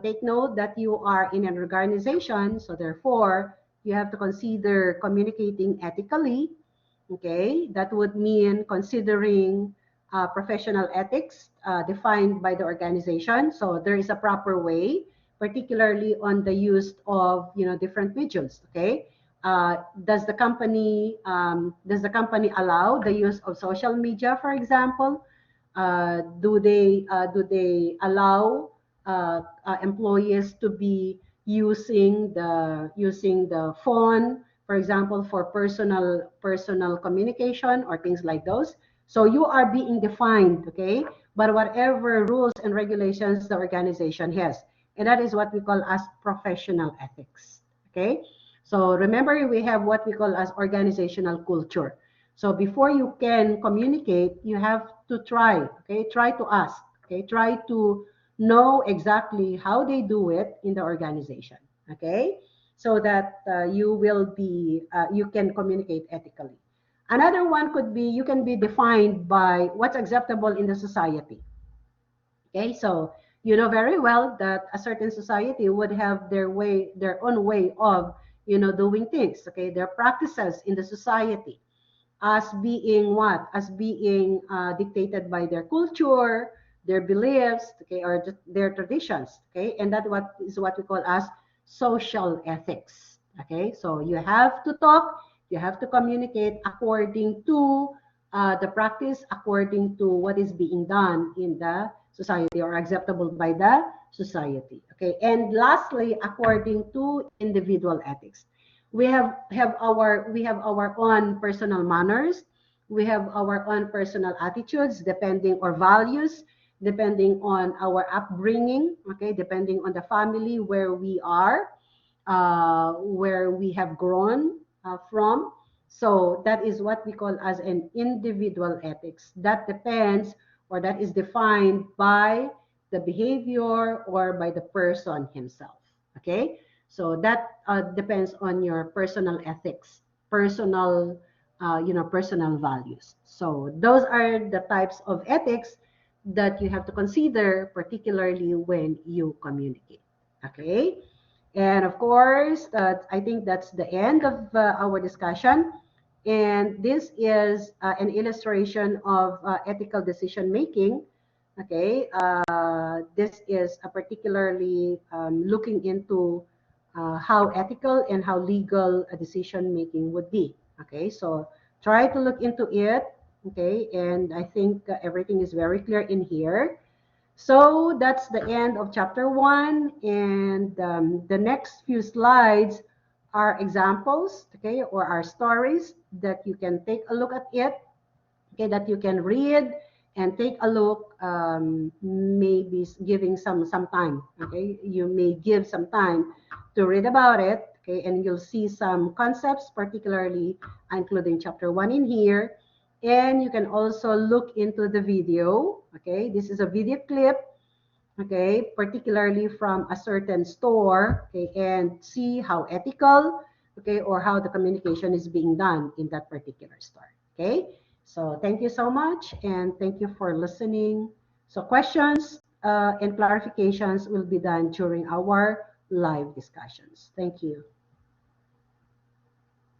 take note that you are in an organization. So therefore, you have to consider communicating ethically. Okay, that would mean considering professional ethics defined by the organization. So there is a proper way, particularly on the use of different mediums. Okay, does the company allow the use of social media, for example? Do they allow employees to be using the phone, for example, for personal communication or things like those? So you are being defined, okay, but whatever rules and regulations the organization has, and that is what we call as professional ethics. Okay, so remember, we have what we call as organizational culture. So before you can communicate, you have to try, okay, try to ask, okay, try to know exactly how they do it in the organization, okay, so that you can communicate ethically. Another one could be, you can be defined by what's acceptable in the society. Okay, so you know very well that a certain society would have their own way of doing things. Okay, their practices in the society as being dictated by their culture, their beliefs, okay, or just their traditions. Okay, and that what we call as social ethics. Okay, so you have to talk, you have to communicate according to the practice, according to what is being done in the society or acceptable by the society. Okay, and lastly, according to individual ethics, we have our own personal manners, we have our own personal attitudes, depending, or values, depending on our upbringing, okay, depending on the family where we are, where we have grown from. So that is what we call as an individual ethics. That depends, or that is defined by the behavior or by the person himself. Okay, so that depends on your personal ethics. personal, personal values. So those are the types of ethics that you have to consider, particularly when you communicate. Okay. And of course, I think that's the end of our discussion. And this is an illustration of ethical decision making. Okay, this is a particularly looking into how ethical and how legal a decision making would be. Okay, so try to look into it. Okay, and I think everything is very clear in here. So that's the end of chapter 1, and the next few slides are examples, okay, or are stories that you can take a look at it, okay, that you can read and take a look, maybe giving some time, okay, you may give some time to read about it, okay, and you'll see some concepts, particularly including chapter 1 in here. And you can also look into the video, okay, this is a video clip, okay, particularly from a certain store, okay, and see how ethical, okay, or how the communication is being done in that particular store, okay. So thank you so much, and thank you for listening. So questions and clarifications will be done during our live discussions. Thank you.